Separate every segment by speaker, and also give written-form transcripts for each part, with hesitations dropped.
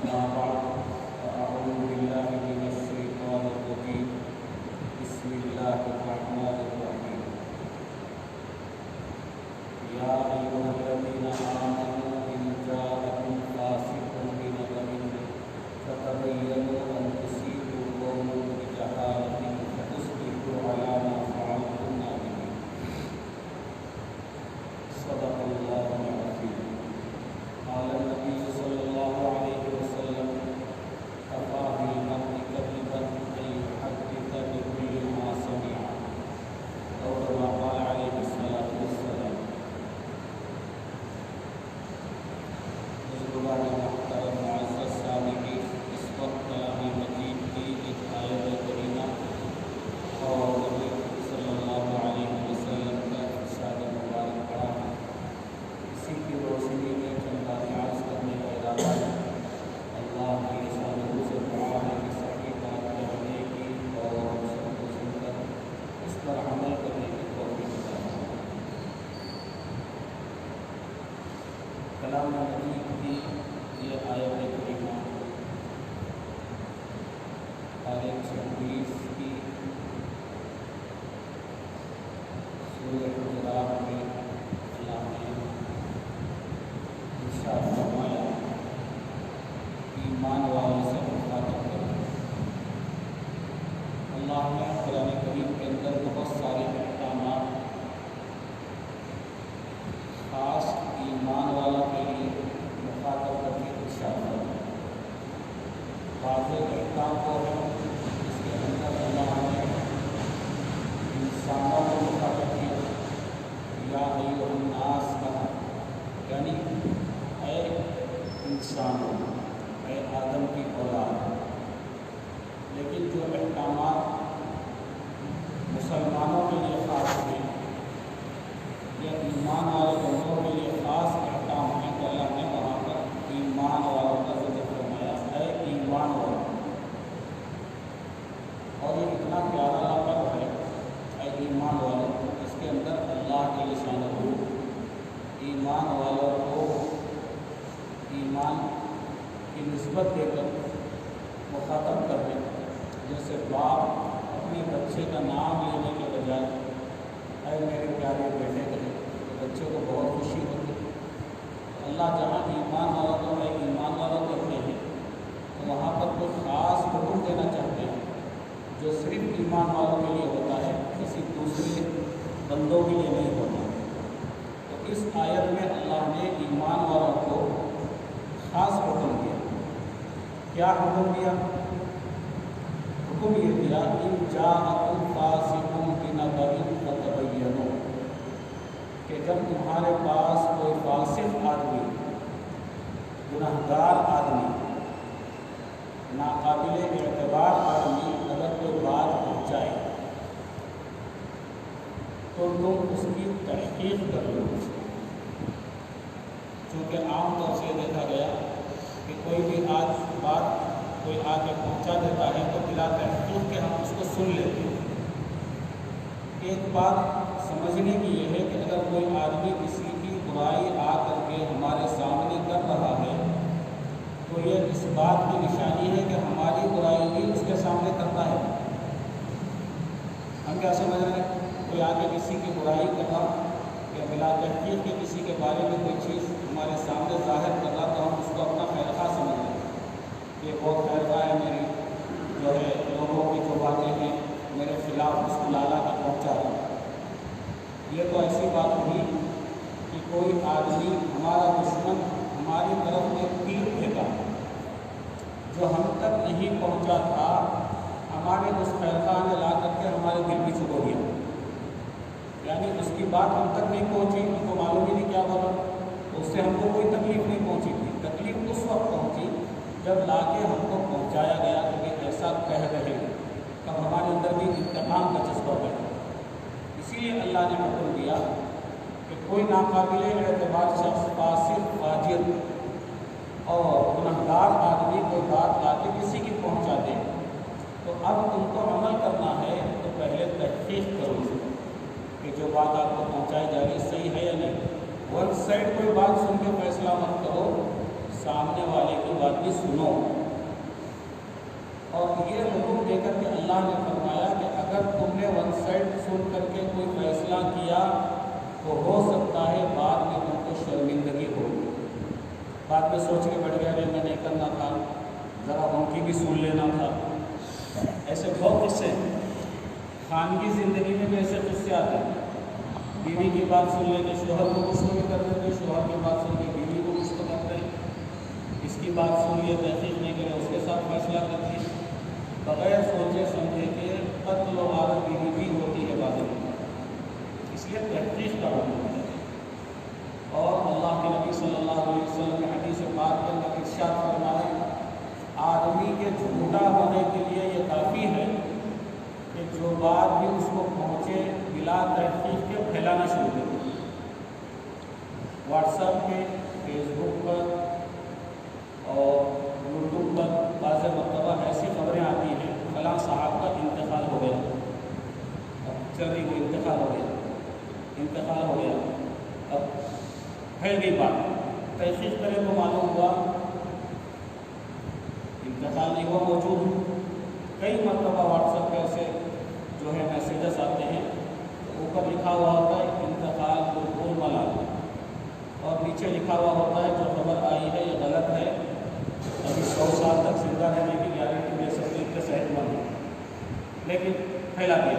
Speaker 1: أما بعد فأعوذ بالله من الشيطان الرجيم بسم الله الرحمن الرحيم يا أيها الذين آمنوا إن جاءكم فاسق بنبأ فتبينوا أن تصيبوا قوما بجهالة فتصبحوا على ما فعلتم نادمين صدق الله العظيم. قال النبي صلى الله عليه وسلم كفى بالمرء كذبا أن يحدث بكل ما سمع أو كما قال عليه الصلاة والسلام. بزرگان محترم معزز سامعین، اس وقت کلام مجید کی ایک آیت کریمہ اور نبی صلی اللہ علیہ وسلم کا ارشاد مبارک پڑھا ہے. اسی کی روشنی میں چند باتیں عرض کرنے کا ارادہ ہے. اللہ کی شان سے دعا ہے کہ صحیح بات کہنے کی اور سب کو سن کر اس پر عمل کرنے کی توفیق عطا فرمائے. کلام مجید کی یہ آیت کریمہ آیت 26 کی سورہ حجرات میں اللہ نے ارشاد فرمایا ایمان والوں سے مخاطب کرنا. اللہ نے قرآن کریم کے اندر بہت سارے احکامات خاص ایمان والا کے لیے مخاطب کر کے ارشاد فرمایا. واضح احکام کو ہے اس کے اندر اللہ نے انسانوں کو مخاطب کیا. یا ایھا الناس کہا، یعنی اے انسانوں، اے آدم کی اولاد. لیکن جو احکامات مسلمانوں کے لیے خاص ہیں یا ایمان والے بندوں کے لیے خاص احکام ہیں تو اللہ نے وہاں پر ایمان والوں کا ذکر فرمایا، اے ایمان والوں. اور یہ اتنا پیارا لقب ہے اے ایمان والوں، اس کے اندر اللہ کے شان ہو ایمان والوں کو ایمان کی نسبت دے کر مخاطب کر دیں. جیسے باپ اپنے بچے کا نام لینے کے بجائے اے میرے پیارے بیٹے کہے تو بچے کو بہت خوشی ہوتی ہے. اللہ جہاں ایمان والوں کو اے ایمان والوں کہتے ہیں تو وہاں پر کوئی خاص حکم دینا چاہتے ہیں جو صرف ایمان والوں کے لیے ہوتا ہے، کسی دوسرے بندوں کے لیے نہیں ہوتا. تو اس آیت میں اللہ نے ایمان والوں کو خاص حکم دیا. کیا حکم دیا؟ حکم یہ دیا ان جاءکم فاسق بنبأ فتبینوا، کہ جب تمہارے پاس کوئی فاسق آدمی، گنہگار آدمی، ناقابل اعتبار آدمی اگر کوئی بات پہنچائے تو تم اس کی تحقیق کر لو. چونکہ عام طور سے دیکھا گیا کہ کوئی بھی بات کوئی آ کے پہنچا دیتا ہے تو بلا تحقیق کے ہم اس کو سن لیتے ہیں. ایک بات سمجھنے کی یہ ہے کہ اگر کوئی آدمی کسی کی برائی آ کر کے ہمارے سامنے کر رہا ہے تو یہ اس بات کی نشانی ہے کہ ہماری برائی بھی اس کے سامنے کرتا ہے. ہم کیا سمجھ رہے ہیں؟ کوئی آ کے کسی کی برائی کر رہا یا بلا تحقیق کے کسی کے بارے میں کوئی چیز ہمارے سامنے ظاہر کر رہا تو ہم اس کو اپنا خیر خواہ سمجھ رہے ہیں. یہ بہت خیر خواہ ہے، میری جو ہے لوگوں کی جو باتیں ہیں میرے خلاف اس کو لالا کے پہنچا رہا. یہ تو ایسی بات ہوئی کہ کوئی آدمی ہمارا دشمن ہماری طرف میں تیر پھینکا جو ہم تک نہیں پہنچا تھا، ہمارے اس خیر خواہ نے لا کر کے ہمارے دل بھی چھپو گیا. یعنی اس کی بات ہم تک نہیں پہنچی، ان کو معلوم ہی نہیں کیا بولا، تو اس سے ہم کو کوئی تکلیف نہیں پہنچی تھی. تکلیف اس وقت پہنچی جب لا کے ہم کو پہنچایا گیا کہ ایسا کہہ رہے ہیں، تب ہمارے اندر بھی انتقام کا جذبہ پیدا. اسی لیے اللہ نے حکم دیا کہ کوئی ناقابل اعتبار شخص، فاسق، فاجر اور گنہگار آدمی کوئی بات لا کے کسی کی پہنچا دے تو اب تم کو عمل کرنا ہے تو پہلے تحقیق کرو کہ جو بات آپ کو پہنچائی جا رہی صحیح ہے یا نہیں. ون سائڈ کوئی بات سن کے فیصلہ مت کرو، سامنے والے کی بات بھی سنو. اور یہ حکم دے کر کے اللہ نے فرمایا کہ اگر تم نے ون سائڈ سن کر کے کوئی فیصلہ کیا تو ہو سکتا ہے بعد میں تم کو شرمندگی ہوگی. بعد میں سوچ کے بیٹھ گیا کہ میں نہیں کرنا تھا, ذرا ان کی بھی سن لینا تھا. ایسے بہت قصے خانگی زندگی میں بھی ایسے قصے آتے ہیں. بیوی کی بات سن لیں گے شوہر کو کچھ نہیں کر دیں گے, شوہر کی بات سن کے بیوی کو کچھ تو کرتے ہیں, اس کی بات سن لیے تحقیق نہیں کرے اس کے ساتھ فیصلہ کرتی ہے بغیر سوچے سمجھے کہ قتل و غارت بیوی بھی ہوتی ہے بازی میں. اس لیے تحقیق کا حکم ہے. اور اللہ کے نبی صلی اللہ علیہ وسلم نے حدیث پاک کے اندر ارشاد فرمایا آدمی کے جھوٹا ہونے کے لیے یہ کافی ہے کہ جو بات بھی اس کو پہنچے بلا تحقیق کے پھیلانا شروع کر دے. واٹس ایپ پہ, فیس بک پر اور یوٹیوب پر بعض مرتبہ ایسی خبریں آتی ہیں فلاں صاحب کا انتقال ہو گیا, اب چل رہی وہ انتقال ہو گیا, اب پھیل گئی بات. تحقیق کرے تو معلوم ہوا انتقال نہیں ہوا, موجود. کئی مرتبہ واٹس ایپ پہ ایسے جو ہے میسیجز آتے ہیں, اوپر لکھا ہوا ہوتا ہے انتقال بالکل ملال, اور نیچے لکھا ہوا ہوتا ہے جو خبر آئی ہے یہ غلط ہے, ابھی 100 سال تک زندہ رہنے کی گارنٹی دے سکتے ہیں کہ صحت مند ہے, لیکن پھیلا دیا.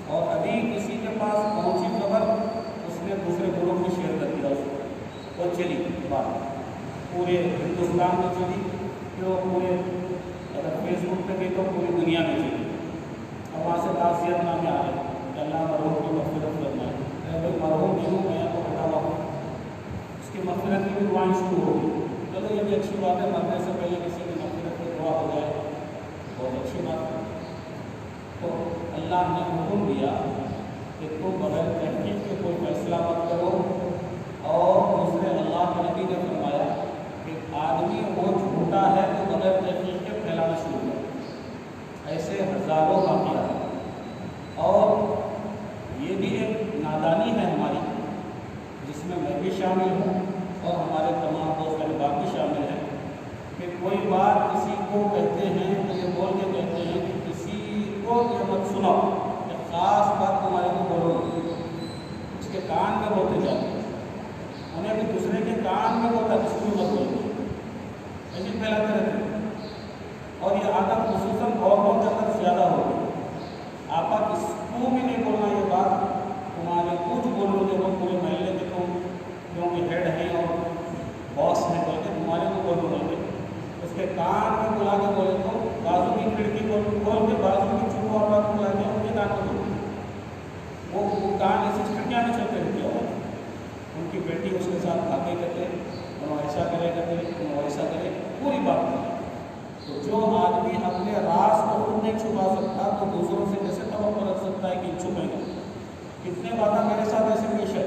Speaker 1: اور ابھی کسی کے پاس پہنچی خبر اس نے دوسرے گروپ میں شیئر کر دیا, اس کو وہ چلی بات پورے ہندوستان میں چلی, پھر وہ پورے اگر فیس بک پہ گئی تو پوری دنیا میں چلی. اب وہاں سے تعزیت نامے آ رہے ہیں کہ اللہ مرحوم کی مغفرت کرنا ہے. بھائی مرحوم نہیں ہوں میں تو بیٹھا ہوا ہوں, اس کی مغفرت کی بھی دعائیں شروع ہو گئی. چلو یہ بھی اچھی بات ہے, مرنے سے پہلے کسی کی مغفرت کی دعا ہو جائے بہت اچھی بات ہے. تو اللہ نے حکم دیا کہ تم بغیر تحقیق کے کوئی فیصلہ مت کرو. اور دوسرے اللہ کے نبی نے فرمایا کہ آدمی وہ جھوٹا ہے جو بغیر تحقیق کے پھیلانا شروع کرے. ایسے ہزاروں واقعات ہیں. اور یہ بھی ایک نادانی ہے ہماری جس میں بھی شامل ہوں اور ہمارے تمام دوست احباب بھی شامل ہیں کہ کوئی بات کسی کو کہتے ہیں تو یہ بول کے کہتے ہیں کہ کسی کو یہ مت سناؤ, کہ خاص بات تمہارے کو بولو گے, اس کے کان میں بولتے جاتے ہیں, انہیں بھی دوسرے کے کان میں بولتا کسی کو مت بولو, ایسے پھیلاتے رہتے ہیں. اور یہ عادت خصوصاً قوموں کے اندر زیادہ ہوگی. آپ کس کو بھی نہیں بولنا یہ بات, تمہارے کچھ بولو گے وہ پورے محلے کے تم کیونکہ ہیڈ ہیں اور باس ہیں بول کے تمہارے کو بول بولیں گے. اس کے کان میں بلا کے بولے تو بازو کی کھڑکی کھول کے بازو کی چوک اور بات بلا کے ان کے کان میں بولے, وہ کان ایسی کھڑکیاں میں چلتے رہتے ہیں. ان کی بیٹی اس کے ساتھ باتیں کرتے, انہوں ایسا کرے کرتے, انہوں ایسا کرے, پوری بات کرے. تو جو آدمی اپنے راز کو خود نہیں چھپا سکتا تو دوسروں سے کیسے توقع رکھ سکتا ہے کہ چھپے گا. کتنے باتیں میرے ساتھ ایسے پیش ہے,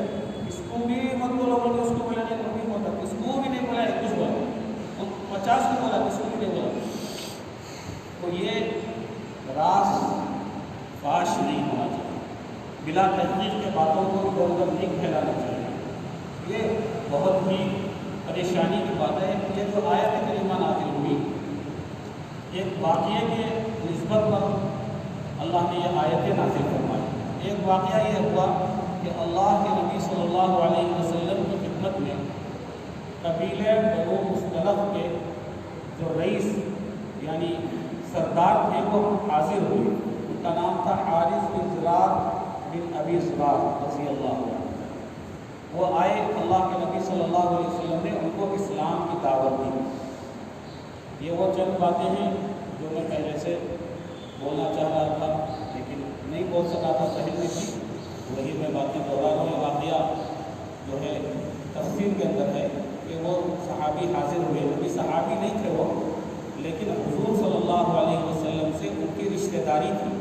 Speaker 1: اس کو بھی مت بولو بولے اس کو بولا نہیں ہوتا, اس کو بھی نہیں بولا ایک کچھ بولا, 50 کو بولا اس کو بھی نہیں بولا. تو یہ راز فاش نہیں ہونا چاہیے, بلا تحقیق کے باتوں کو ادھر ادھر نہیں پھیلانا چاہیے. یہ بہت ہی پریشانی کی بات ہے. یہ جو آیت کریمہ نازل ہوئی ایک واقعے کے نسبت پر اللہ نے یہ آیتیں نازل فرمائی. ایک واقعہ یہ ہوا کہ اللہ کے نبی صلی اللہ علیہ وسلم کی خدمت میں قبیلے بنو مصطلق کے جو رئیس یعنی سردار تھے وہ حاضر ہوئے. ان کا نام تھا حارث بن زرار بن ابی زرار رضی اللہ عنہ. وہ آئے, اللہ کے نبی صلی اللہ علیہ وسلم نے ان کو اسلام کی دعوت دی. یہ وہ چند باتیں ہیں جو میں پہلے سے بولنا چاہ رہا تھا لیکن نہیں بول سکا تھا پہلے میں تھی, وہی میں باتیں دوہرا رہا ہوں. واقعہ جو ہے تفسیر کے اندر ہے کہ وہ صحابی حاضر ہوئے, ابھی صحابی نہیں تھے وہ, لیکن حضور صلی اللہ علیہ وسلم سے ان کی رشتہ داری تھی.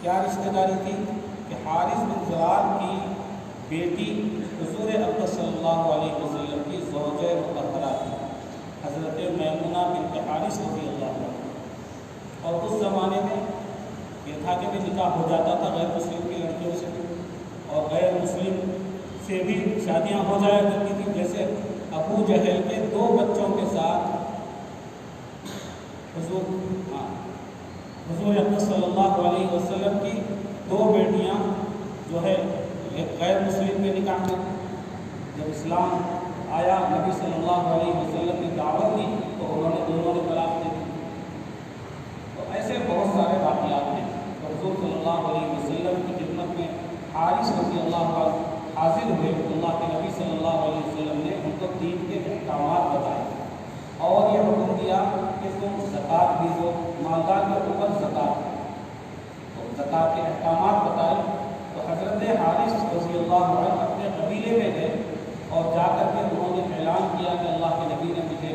Speaker 1: کیا رشتہ داری تھی کہ حارث بن زرار کی بیٹی حضور اقدس صلی اللہ علیہ وسلم کی زوجہ مطہرہ تھی, حضرت میمونہ بنت حارث رضی اللہ عنہ. اور اس زمانے میں یہ تھا کہ بھی نکاح ہو جاتا تھا غیر مسلم کی لڑکیوں سے بھی, اور غیر مسلم سے بھی شادیاں ہو جایا کرتی تھیں. جیسے ابو جہل کے 2 بچوں کے ساتھ حضور اکرم صلی اللہ علیہ وسلم کی 2 بیٹیاں جو ہے ایک غیر مسلم کے نکاح میں، جب اسلام آیا نبی صلی اللہ علیہ وسلم نے دعوت دی تو دونوں نے طلاق دے دی۔ تو ایسے بہت سارے واقعات ہیں۔ تو حضور صلی اللہ علیہ وسلم کی خدمت میں حارث رضی اللہ عنہ حاضر ہوئے، اللہ کے نبی صلی اللہ علیہ وسلم نے ان کو دین کے احکامات بتائے اور یہ حکم دیا کہ تم زکوٰۃ بھی دو، مالدار کے اوپر زکوٰۃ، تو زکوٰۃ کے احکامات بتائے۔ تو حضرت حارث رضی اللہ عنہ اپنے قبیلے میں گئے اور جا کر کے انہوں نے اعلان کیا کہ اللہ کے نبی نے مجھے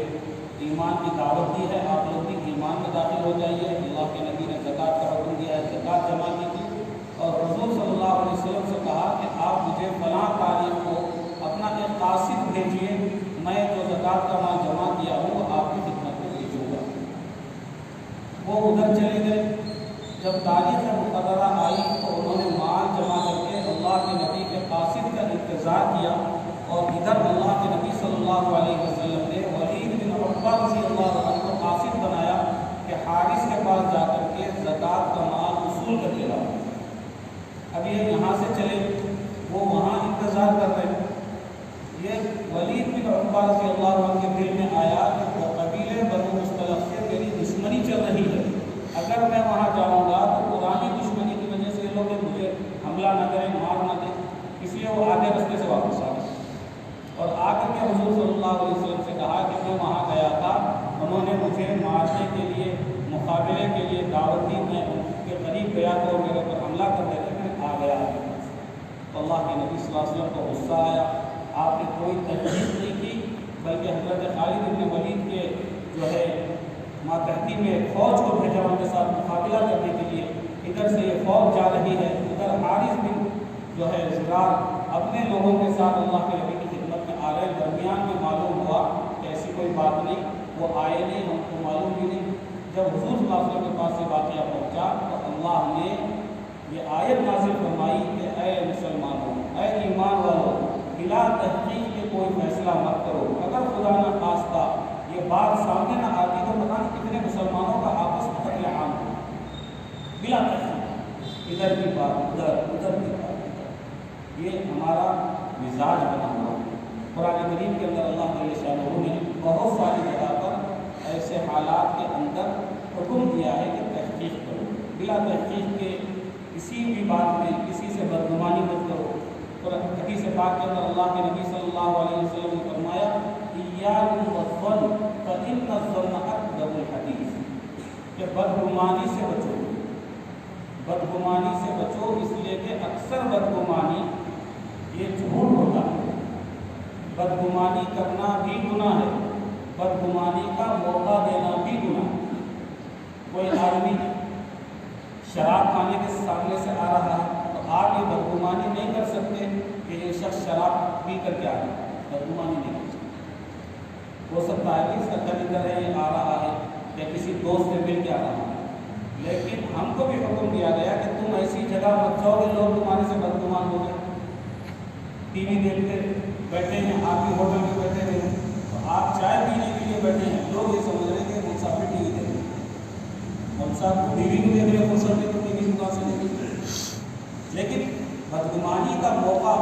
Speaker 1: ایمان کی دعوت دی ہے، آپ لوگ بھی ایمان میں داخل ہو جائیے۔ اللہ کے نبی نے زکوٰۃ کا حکم دیا ہے، زکوٰۃ جمع کی تھی، اور حضور صلی اللہ علیہ وسلم سے کہا کہ آپ مجھے فلاں تاریخ کو اپنا ایک قاصد بھیجیے، میں جو زکوٰۃ کا مال جمع کیا ہوں وہ آپ کی خدمت میں بھیجوں گا۔ وہ ادھر چلے گئے، جب تاریخ مقررہ آئی تو انہوں نے مال جمع کر کے اللہ کے نبی کے قاصد کا انتظار کیا، اور ادھر اللہ کے نبی صلی اللہ علیہ وسلم نے ولید بن عقبہ رضی اللہ عنہ کو قاصد بنایا کہ حارث کے پاس جا کر کے زکوٰۃ کا مال وصول کر کے لاؤ۔ اب یہ یہاں سے چلے، وہ وہاں انتظار کر رہے ہیں۔ یہ ولید بن عقبہ رضی اللہ عنہ کے دل میں آیا کہ وہ قبیلے بنو مصطلق سے میری دشمنی چل رہی ہے، اگر میں وہاں جاؤں گا تو پرانی دشمنی کی وجہ سے یہ لوگ مجھے حملہ نہ کریں، مار نہ دیں، اس لیے وہ آگے رستے سے واپس آ گئے اور آ کر کے حضور صلی اللہ علیہ وسلم سے کہا کہ میں وہاں گیا تھا، انہوں نے مجھے مارنے کے لیے، مقابلے کے لیے دعوت دی، میں ان کے قریب گیا تو میرے پر حملہ کر رہے تھے، میں آ گیا۔ تو اللہ کے نبی صلی اللہ علیہ وسلم کو غصہ آیا، آپ نے کوئی تجویز نہیں کی، بلکہ حضرت خالد بن ولید کے جو ہے ماتحتی میں فوج کو بھیجا ان کے ساتھ مقابلہ کرنے کے لیے۔ ادھر سے یہ فوج جا رہی ہے، ادھر حارث بن جو ہے زرار اپنے لوگوں کے ساتھ اللہ کے نبی کی خدمت میں آ رہے، درمیان میں معلوم ہوا کہ ایسی کوئی بات نہیں، وہ آئے نہیں، ہم کو معلوم بھی نہیں۔ جب حضور صلی اللہ علیہ وسلم کے پاس یہ واقعہ پہنچا تو اللہ نے یہ آیت نازل فرمائی کہ اے مسلمانوں، اے ایمان والوں، بلا تحقیق کے کوئی فیصلہ مت کرو، اگر خدا نہ خواستہ یہ بات سامنے نہ آتی تو پتہ نہیں کتنے مسلمانوں کا آپس میں قتل عام ہو، بلا تحقیق، ادھر کی بات ادھر، ادھر کی بات ادھر، یہ ہمارا مزاج بنا ہوا ہے۔ قرآن کریم کے اندر اللہ تعالی شانہ نے بہت ساری جگہ پر ایسے حالات کے اندر حکم دیا ہے کہ تحقیق کرو، بلا تحقیق کے کسی بھی بات میں کسی سے بدگمانی مت کرو۔ اور حدیث پاک کے اندر اللہ کے نبی صلی اللہ علیہ وسلم نے فرمایا ایاکم والظن فإن الظن اکذب الحدیث، کہ بدگمانی سے بچو، بدگمانی سے بچو، اس لیے کہ اکثر بدگمانی یہ جھوٹ ہوتا ہے، بدگمانی کرنا بھی گناہ ہے، بدگمانی کا موقع دینا بھی گناہ ہے۔ کوئی آدمی شراب کھانے کے سامنے سے آ رہا ہے تو آپ یہ بدگمانی نہیں کر سکتے کہ یہ شخص شراب پی کر کے آ رہا ہے، بدگمانی نہیں کر سکتے۔ ہو سکتا ہے کہ اس کا خریدار ہے، یہ آ رہا ہے یا کسی دوست سے مل کے آ رہا ہے، لیکن ہم کو بھی حکم دیا گیا کہ تم ایسی جگہ مت جاؤ کہ لوگ تمہارے سے بدگمان ہو گئے۔ ٹی وی دیکھتے بیٹھے ہیں، آپ بھی ہوٹل میں بیٹھے ہیں تو آپ چائے پینے کے لیے بیٹھے ہیں، لوگ یہ سمجھ رہے ہیں کہ مسافر ٹی وی دیکھ رہے ہیں، ہم صاحب ٹی وی کو دیکھ رہے ہیں، فرصت میں تو ٹی وی دکان سے دیکھ رہے ہیں، لیکن بدگمانی کا موقع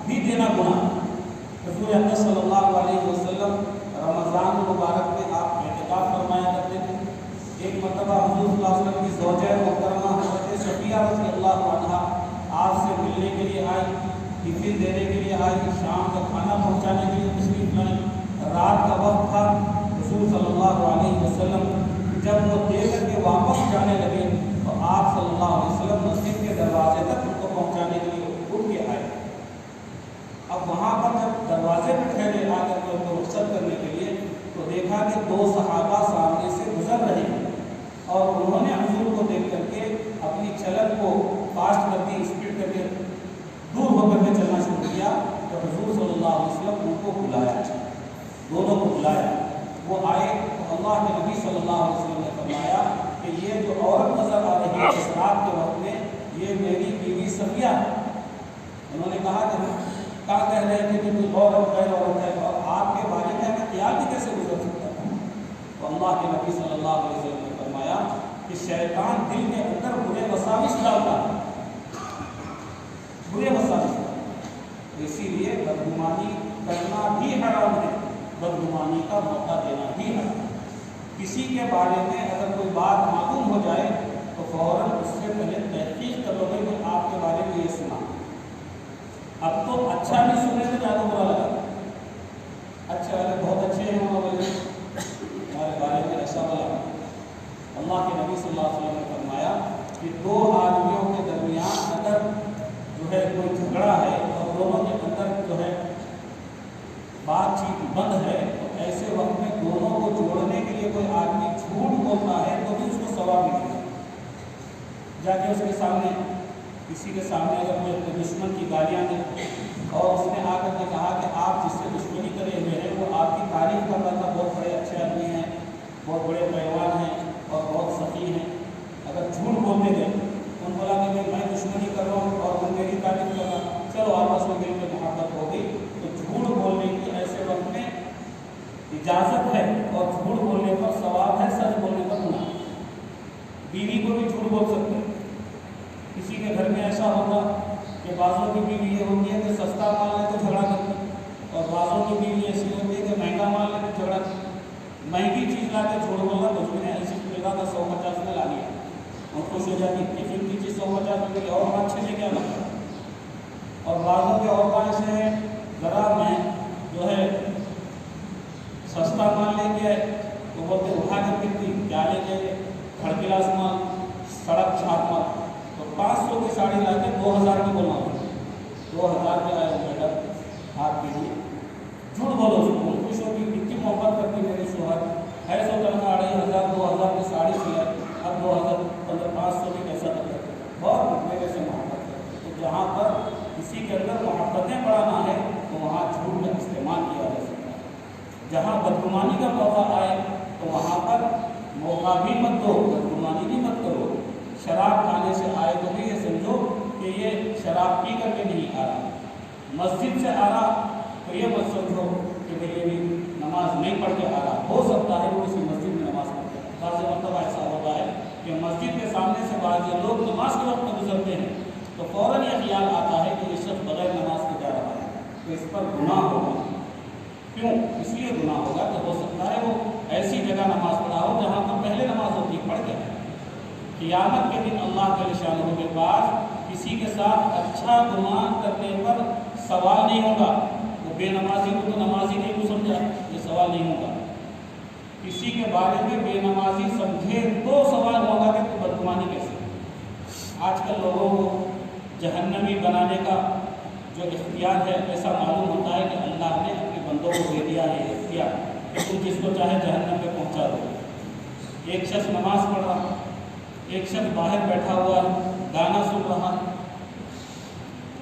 Speaker 1: بھی دینا گناہ۔ حضور اکرم صلی اللہ علیہ وسلم رمضان المبارک میں آپ اعتکاف فرمایا کرتے تھے۔ ایک مرتبہ حضور صلی اللہ علیہ وسلم کی زوجہ محترمہ حضرت صفیہ رضی اللہ عنہا آپ سے ملنے کے لیے آئی، ٹفن دینے کے لیے آئی، شام کا کھانا پہنچانے کے لیے تشریف لائی۔ رات کا وقت تھا، حضور صلی اللہ علیہ وسلم جب وہ دے کر کے واپس جانے لگے تو آپ صلی اللہ علیہ وسلم مسجد کے دروازے تک ان کو پہنچانے کے لیے اٹھ کے آئے۔ اب وہاں پر جب دروازے پہ ٹھہرے آ کر کے ان کو رخصت کرنے کے لیے تو دیکھا کہ 2 صحابہ سامنے سے گزر رہے ہیں اور انہوں نے حضور کو دیکھ کر کے اپنی چلن کو فاسٹ کر دی، اسپیڈ کر کے دور ہو کر کے چلنا شروع کیا۔ تو حضور صلی اللہ علیہ وسلم ان کو بلایا، دونوں کو بلایا، وہ آئے تو اللہ کے نبی صلی اللہ علیہ وسلم نے فرمایا کہ یہ جو عورت نظر آ رہی ہے اس رات کے وقت میں یہ میری بیوی صفیہ ہے۔ انہوں نے کہا کہ کیا کہہ رہے ہیں کہ کوئی عورت غیر عورت ہے اور آپ کے بارے میں ہمیں خیال بھی کیسے گزر سکتا ہے؟ تو اللہ کے نبی صلی اللہ علیہ وسلم شیطان دل کے اندر برے وساوس ڈالتا ہے، برے وساوس۔ اسی لیے بدگمانی کرنا بھی حرام ہے، بدگمانی کا موقع دینا بھی حرام ہے۔ کسی کے بارے میں اگر کوئی بات معلوم ہو جائے تو فوراً اس سے پہلے تحقیق کرو گے کہ آپ کے بارے میں یہ سنا۔ اب تو اچھا بھی سنے تو زیادہ برا لگا، اچھا والے بہت اچھے ہیں ہمارے بارے میں ایسا بولا۔ اللہ کے نبی صلی اللہ علیہ وسلم نے فرمایا کہ دو آدمیوں کے درمیان اگر جو ہے کوئی جھگڑا ہے اور دونوں کے اندر جو ہے بات چیت بند ہے، تو ایسے وقت میں دونوں کو جوڑنے کے لیے کوئی آدمی جھوٹ بولتا ہے تو بھی اس کو ثواب ملے گا۔ جا کے اس کے سامنے، کسی کے سامنے اگر کوئی دشمن کی گالیاں دے اور اس نے آ کر کے کہا کہ آپ جس سے دشمنی کرے ہوئے ہیں وہ آپ کی تعریف کر رہا تھا، بہت بڑے اچھے آدمی ہیں، بہت بڑے پہلوان ہیں اور بہت سخی ہیں، اگر جھوٹ بولتے گئے ان بولا کہ میں دشمنی کر رہا ہوں اور ان میری تعریف کر رہا، چلو آپس میں مل کے محبت ہو گئی، تو جھوٹ بولنے کی ایسے وقت میں اجازت ہے اور جھوٹ بولنے پر ثواب ہے، سچ بولنے پر گناہ۔ بیوی کو بھی جھوٹ بول سکتے ہیں۔ کسی کے گھر میں ایسا ہوتا کہ بعضوں کی بیوی یہ ہوتی ہے کہ سستا مال لے تو جھگڑا کرتی، اور بعضوں کی بیوی ایسی ہوتی ہے کہ مہنگا مال لے تو جھگڑا کرتی۔ مہنگی چیز لا کے جھوٹ بولنا کچھ بھی نہیں، ایسی ملے گا تو 150 میں لا لیا اور خوش ہو جاتی، ٹفن کی چیز 150 میں ملی اور 5-6 لے کے آنا۔ اور بعضوں کے اور ایسے ہیں، ذرا میں جو ہے سستا مال لے کے تو بولتے اٹھا کے پھرتی، کیا لے کے گھر کلاس مال، سڑک چھاپ مال، تو 500 کی ساڑی لا کے 2000 کی بولنا ہوتا، 2000 کے آئے میڈم آپ کے لیے جھوٹ بولو، اس کو خوش ہوگی، کتنی محبت کرتی میری شوہر ہے، سو تنخواہ 2500 2000 کی ساڑی سلائے، اب 500 کی کیسا کرتے، بہت میرے سے محبت کرتے۔ تو جہاں پر کسی کے اندر محبتیں بڑھانا ہے تو وہاں جھوٹ کا استعمال کیا جا سکتا ہے۔ جہاں بدگمانی کا موقع آئے تو وہاں پر موقع بھی مت دو، بدگمانی بھی مت کرو۔ شراب کھانے سے آئے تو بھی یہ سمجھو کہ یہ شراب پی کر کے نہیں آ رہا، مسجد سے آ رہا تو یہ مت سمجھو کہ یہ بھی نماز نہیں پڑھ کے آ رہا، ہو سکتا ہے وہ کسی مسجد میں نماز پڑھتے ہیں۔ بعض مرتبہ ایسا ہوتا ہے کہ مسجد کے سامنے سے بعض لوگ نماز کے وقت میں گزرتے ہیں تو فوراً یہ خیال آتا ہے کہ یہ شخص بغیر نماز کے جا رہا ہے، تو اس پر گناہ ہوگا۔ کیوں؟ اس لیے گناہ ہوگا کہ ہو سکتا ہے وہ ایسی جگہ نماز پڑھا ہو جہاں پر پہلے نماز ہوتی پڑھ کے ہے۔ قیامت کے دن اللہ کے شانہ کے پاس کسی کے ساتھ اچھا گمان کرنے پر سوال نہیں ہوگا۔ وہ بے نمازی کو تو نمازی نہیں کو سمجھا، یہ سوال نہیں ہوگا۔ کسی کے بارے میں بے نمازی سمجھے تو سوال ہوگا کہ تو بدگمانی کیسے۔ آج کل لوگوں کو جہنمی بنانے کا جو اختیار ہے ایسا معلوم ہوتا ہے کہ اللہ نے اپنے بندوں کو دے دیا ہے اختیار کہ تم جس کو چاہے جہنم میں پہنچا دو۔ ایک شخص نماز پڑھ رہا، ایک شخص باہر بیٹھا ہوا ہے، گانا سن رہا۔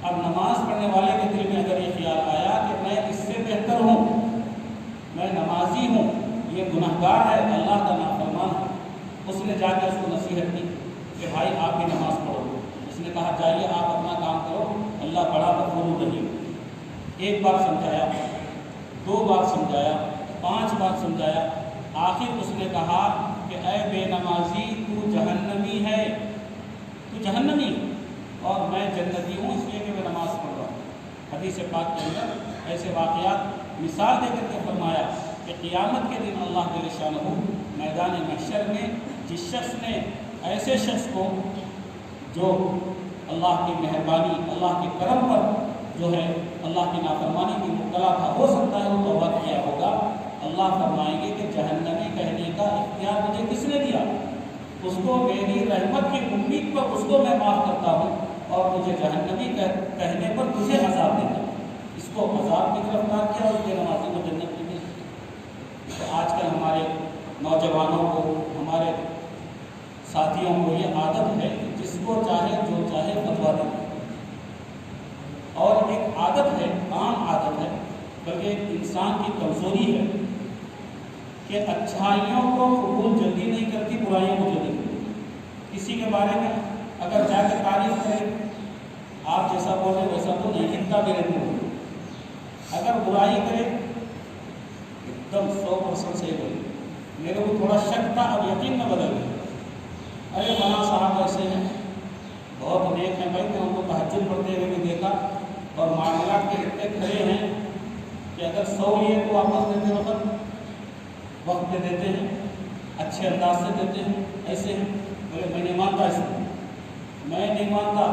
Speaker 1: اب نماز پڑھنے والے کے دل میں اگر یہ خیال آیا کہ میں اس سے بہتر ہوں، میں نمازی ہوں، یہ گنہگار ہے، اللہ کا نافرمان ہے، اس نے جا کے اس کو نصیحت کی کہ بھائی آپ بھی نماز پڑھو۔ اس نے کہا جائیے آپ اپنا کام کرو، اللہ بڑا غفور رحیم۔ ایک بار سمجھایا، 2 بار سمجھایا، 5 بار سمجھایا، آخر اس نے کہا کہ اے بے نمازی تو جہنمی ہے، تو جہنمی اور میں جنتی ہوں اس لیے کہ میں نماز پڑھ رہا ہوں۔ حدیث پاک کے اندر ایسے واقعات مثال دے کر کے فرمایا کہ قیامت کے دن اللہ جل شانہ میدان محشر میں جس شخص نے ایسے شخص کو جو اللہ کی مہربانی، اللہ کے کرم پر جو ہے اللہ کی نافرمانی کی مبتلا تھا، ہو سکتا ہے وہ توبہ کیا ہوگا، اللہ فرمائیں گے کہ جہنمی کہنے کا اختیار مجھے کس نے دیا؟ اس کو میری رحمت کی امید پر اس کو میں معاف کرتا ہوں، اور مجھے جہنمی کہنے پر تجھے عذاب دیتا ہوں۔ اس کو عذاب کی گرفتار کیا اور اس کے نمازی کو جنت کی دی۔ تو آج کل ہمارے نوجوانوں کو، ہمارے ساتھیوں کو یہ عادت ہے کہ جس کو چاہے جو چاہے فتویٰ دے، اور ایک عادت ہے، عام عادت ہے، بلکہ ایک انسان کی کمزوری ہے کہ اچھائیوں کو قبول جلدی نہیں کرتی، برائیوں کو جلدی کرتی۔ کسی کے بارے میں اگر جا کے تعریف کرے، آپ جیسا بولے ویسا تو نہیں ہنتا میرے منہ، اگر برائی کرے ایک دم 100% صحیح بولے، میرے کو تھوڑا شک تھا اب یقین میں بدل گیا۔ ارے وہاں صاحب ایسے ہیں بہت نیک ہیں بھائی، میں ان کو تہجد پڑھتے ہوئے بھی دیکھا، اور معاملات کے اتنے کھڑے ہیں کہ اگر 100 لیے تو واپس دیتے وقت پہ دیتے ہیں، اچھے انداز سے دیتے ہیں، ایسے ہیں۔ بولے میں نہیں مانتا ایسے، میں نہیں مانتا،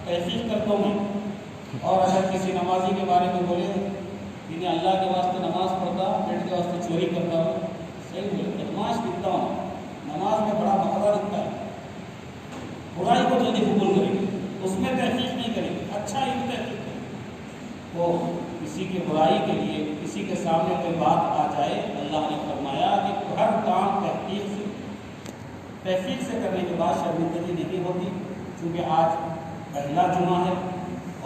Speaker 1: تحقیق کرتا ہوں میں۔ اور اگر کسی نمازی کے بارے میں بولے کہ اللہ کے واسطے نماز پڑھتا، پیٹ کے واسطے چوری کرتا ہوں، صحیح بولے، بدماش دکھتا ہوں، نماز میں بڑا بکرا دکھتا ہے، برائی کو جلدی قبول کریں گے، اس میں تحقیق نہیں کریں گے، اچھا ہی تحقیق کریں گے۔ وہ کسی کی برائی کے لیے کسی کے سامنے کوئی بات آ جائے، اللہ نے فرمایا کہ ہر کام تحقیق سے کرنے کے بعد شرمندگی نہیں ہوتی، چونکہ آج پہلا جمعہ ہے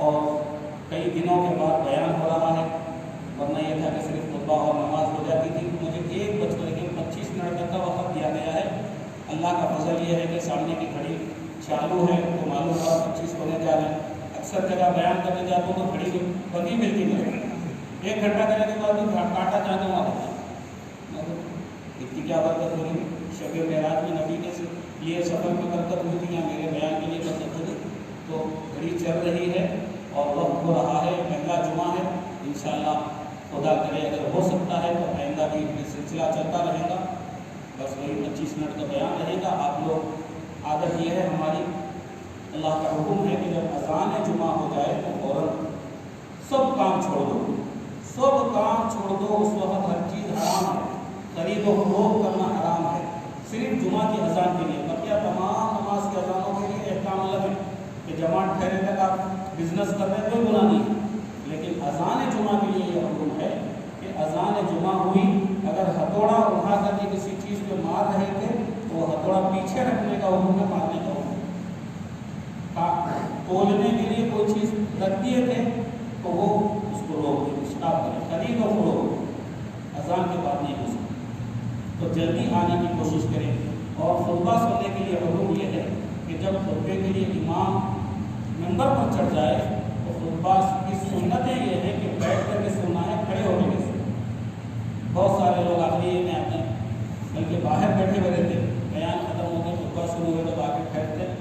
Speaker 1: اور کئی دنوں کے بعد بیان ہو رہا ہے، ورنہ یہ تھا کہ صرف خطبہ اور نماز ہو جاتی تھی۔ مجھے 1:25 تک کا وقت دیا گیا ہے۔ اللہ کا فضل یہ ہے کہ سامنے کی گھڑی چالو ہے تو معلوم ہوا 25 ہونے جا رہے ہیں۔ اکثر جگہ بیان کرنے جاتا ہوں تو گھڑی بندی ملتی ہے، 1 گھنٹہ کرنے کے بعد بھی کاٹا جانے والا ہے۔ اتنی کیا برکت ہو رہی ہے، شب معراج میں نبی کے لیے سفر میں برکت ہوئی تھی یا میرے بیان کے لیے برکت ہوئی، تو گھڑی چل رہی ہے اور وقت ہو رہا ہے، پہلا جمعہ ہے، انشاءاللہ خدا کرے اگر ہو سکتا ہے تو آئندہ بھی یہ سلسلہ چلتا رہے گا، بس وہی 25 منٹ کا بیان رہے گا۔ آپ لوگ عادت یہ ہے ہماری، اللہ کا حکم ہے کہ جب اذان جمعہ ہو جائے تو فوراً سب کام چھوڑ دو، سب کام چھوڑ دو، اس وقت ہر چیز حرام ہے، خرید و فروخت کرنا حرام ہے، صرف جمعہ کی اذان کے لیے، بقیہ تمام نماز کے اذانوں کے لیے احکام الگ ہے کہ جماعت ٹھہرے تک آپ بزنس کر رہے ہیں کوئی گناہ نہیں ہے، لیکن اذان جمعہ کے لیے یہ حکم ہے کہ اذان جمعہ ہوئی، اگر ہتھوڑا اٹھا کر کے کسی چیز پہ مار رہے تھے تو وہ ہتھوڑا پیچھے رکھنے کا حکم ہے، مارنے کا حکم ہے، تولنے کے لیے کوئی چیز رکھ دیے تھے تو وہ اس کو روک دیں، اسٹاپ کریں، خرید و فروخت اذان کے بعد نہیں ہو سکتا، تو جلدی آنے کی کوشش کریں۔ اور خطبہ سننے کے لیے حکم یہ ہے کہ جب خطبے کے لیے امام ممبر پر چڑھ جائے تو خطبہ کی سنتیں یہ ہے کہ بیٹھ کر کے سننا ہے، کھڑے ہو کے سننا۔ بہت سارے لوگ آخری میں آتے ہیں بلکہ باہر بیٹھے ہوئے رہتے ہیں، بیان ختم ہو گئے، خطبہ شروع ہوئے تو آگے ٹھہرتے ہیں،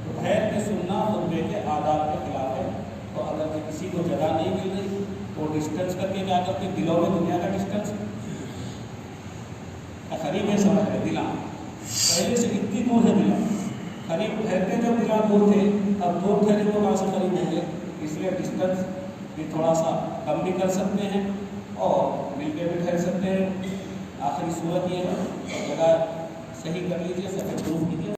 Speaker 1: تو ٹھہر کے سننا خطبے کے آداب کے خلاف ہے۔ تو اگر کسی کو جگہ نہیں مل رہی تو ڈسٹینس کر کے کیا کرتے، دلوں میں دنیا کا ڈسٹینس قریب ہے، سمجھ رہے دلا پہلے سے کتنی دور ہے، دلا قریب ٹھہرتے جب دلا دور تھے، اب دور ٹھہرے تو کہاں سے قریب ہوں گے، اس لیے ڈسٹینس بھی تھوڑا سا کم بھی کر سکتے ہیں اور مل کے بھی ٹھہر سکتے ہیں۔ آخری صورت یہ ہے جگہ صحیح کر لیجیے، سفید پروف کیجیے۔